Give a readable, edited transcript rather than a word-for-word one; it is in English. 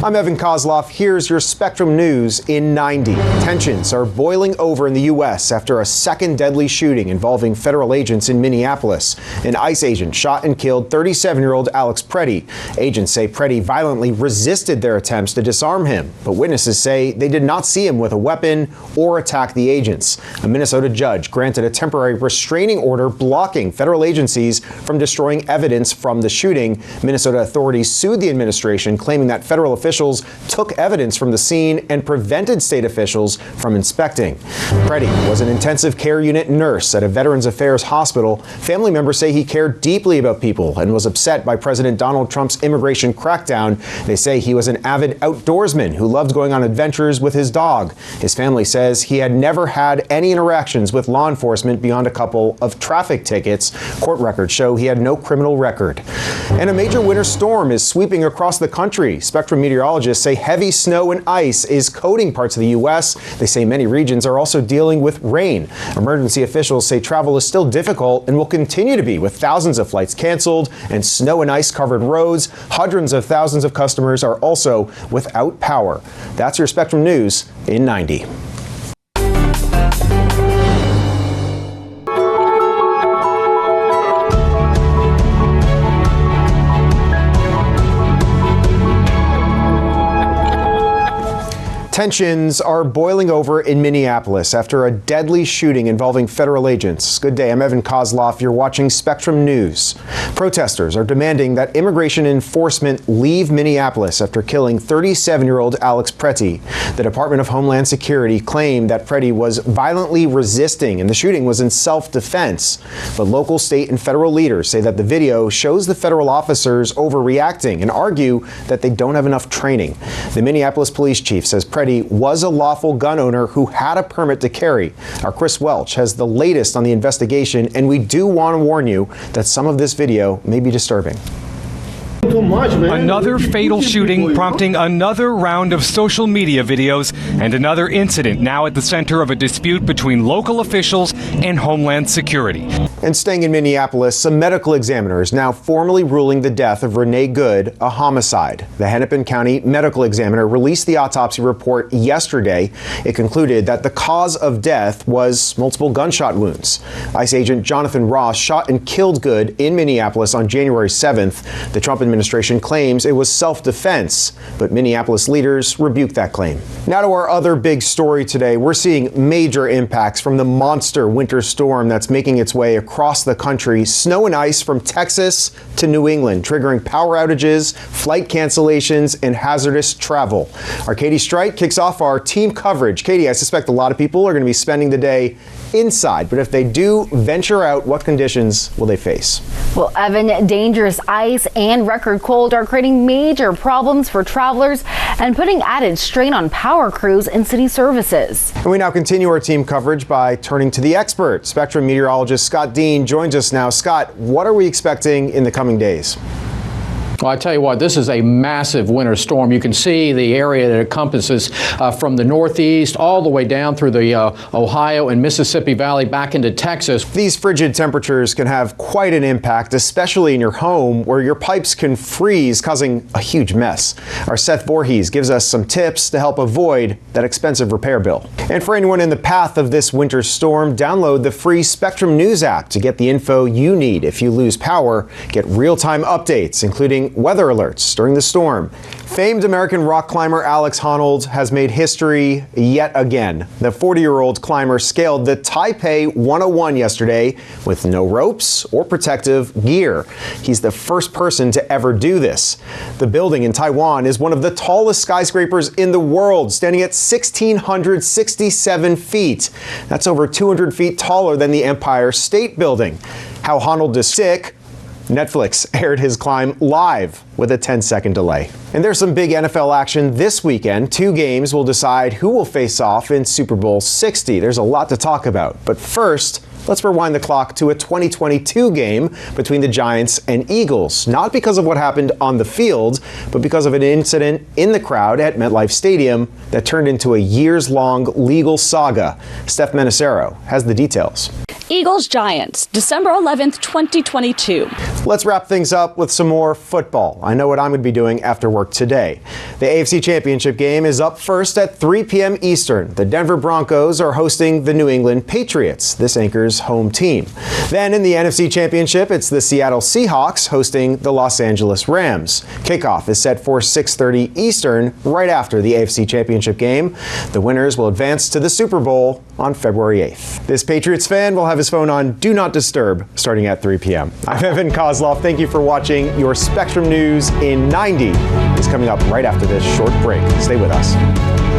I'm Evan Koslof. Here's your Spectrum News in 90. Tensions are boiling over in the U.S. after a second deadly shooting involving federal agents in Minneapolis. An ICE agent shot and killed 37-year-old Alex Preddy. Agents say Preddy violently resisted their attempts to disarm him, but witnesses say they did not see him with a weapon or attack the agents. A Minnesota judge granted a temporary restraining order blocking federal agencies from destroying evidence from the shooting. Minnesota authorities sued the administration, claiming that federal officials took evidence from the scene and prevented state officials from inspecting. Preddy was an intensive care unit nurse at a Veterans Affairs hospital. Family members say he cared deeply about people and was upset by President Donald Trump's immigration crackdown. They say he was an avid outdoorsman who loved going on adventures with his dog. His family says he had never had any interactions with law enforcement beyond a couple of traffic tickets. Court records show he had no criminal record. And a major winter storm is sweeping across the country. Spectrum meteorologists say heavy snow and ice is coating parts of the U.S. They say many regions are also dealing with rain. Emergency officials say travel is still difficult and will continue to be, with thousands of flights canceled and snow and ice covered roads. Hundreds of thousands of customers are also without power. That's your Spectrum News in 90. Tensions are boiling over in Minneapolis after a deadly shooting involving federal agents. Good day, I'm Evan Koslof. You're watching Spectrum News. Protesters are demanding that immigration enforcement leave Minneapolis after killing 37-year-old Alex Preddy. The Department of Homeland Security claimed that Preddy was violently resisting and the shooting was in self-defense. But local, state, and federal leaders say that the video shows the federal officers overreacting and argue that they don't have enough training. The Minneapolis police chief says Preddy was a lawful gun owner who had a permit to carry. Our Chris Welch has the latest on the investigation, and we do want to warn you that some of this video may be disturbing. Another fatal shooting prompting another round of social media videos and another incident now at the center of a dispute between local officials and Homeland Security. And staying in Minneapolis, some medical examiners now formally ruling the death of Renee Good a homicide. The Hennepin County Medical Examiner released the autopsy report yesterday. It concluded that the cause of death was multiple gunshot wounds. ICE agent Jonathan Ross shot and killed Good in Minneapolis on January 7th. The Trump administration claims it was self-defense, but Minneapolis leaders rebuked that claim. Now to our other big story today. We're seeing major impacts from the monster winter storm that's making its way across the country. Snow and ice from Texas to New England, triggering power outages, flight cancellations, and hazardous travel. Our Katie Streit kicks off our team coverage. Katie, I suspect a lot of people are going to be spending the day inside, but if they do venture out, what conditions will they face? Well, Evan, dangerous ice and record cold are creating major problems for travelers and putting added strain on power crews and city services. And we now continue our team coverage by turning to the expert. Spectrum meteorologist Scott Dean joins us now. Scott, what are we expecting in the coming days? Well, I tell you what, this is a massive winter storm. You can see the area that it encompasses from the northeast all the way down through the Ohio and Mississippi Valley back into Texas. These frigid temperatures can have quite an impact, especially in your home where your pipes can freeze, causing a huge mess. Our Seth Voorhees gives us some tips to help avoid that expensive repair bill. And for anyone in the path of this winter storm, download the free Spectrum News app to get the info you need if you lose power. Get real-time updates, including weather alerts during the storm. Famed American rock climber Alex Honnold has made history yet again. The 40-year-old climber scaled the Taipei 101 yesterday with no ropes or protective gear. He's the first person to ever do this. The building in Taiwan is one of the tallest skyscrapers in the world, standing at 1,667 feet. That's over 200 feet taller than the Empire State Building. How Honnold is sick. Netflix aired his climb live with a 10-second delay. And there's some big NFL action this weekend. 2 games will decide who will face off in Super Bowl 60. There's a lot to talk about. But first, let's rewind the clock to a 2022 game between the Giants and Eagles. Not because of what happened on the field, but because of an incident in the crowd at MetLife Stadium that turned into a years-long legal saga. Steph Menacero has the details. Eagles Giants, December 11th, 2022. Let's wrap things up with some more football. I know what I'm going to be doing after work today. The AFC Championship game is up first at 3 p.m. Eastern. The Denver Broncos are hosting the New England Patriots, this anchor's home team. Then in the NFC Championship, it's the Seattle Seahawks hosting the Los Angeles Rams. Kickoff is set for 6:30 Eastern, right after the AFC Championship game. The winners will advance to the Super Bowl on February 8th. This Patriots fan will have his phone on Do Not Disturb starting at 3 p.m. I'm Evan Koslof. Thank you for watching. Your Spectrum News in 90 is coming up right after this short break. Stay with us.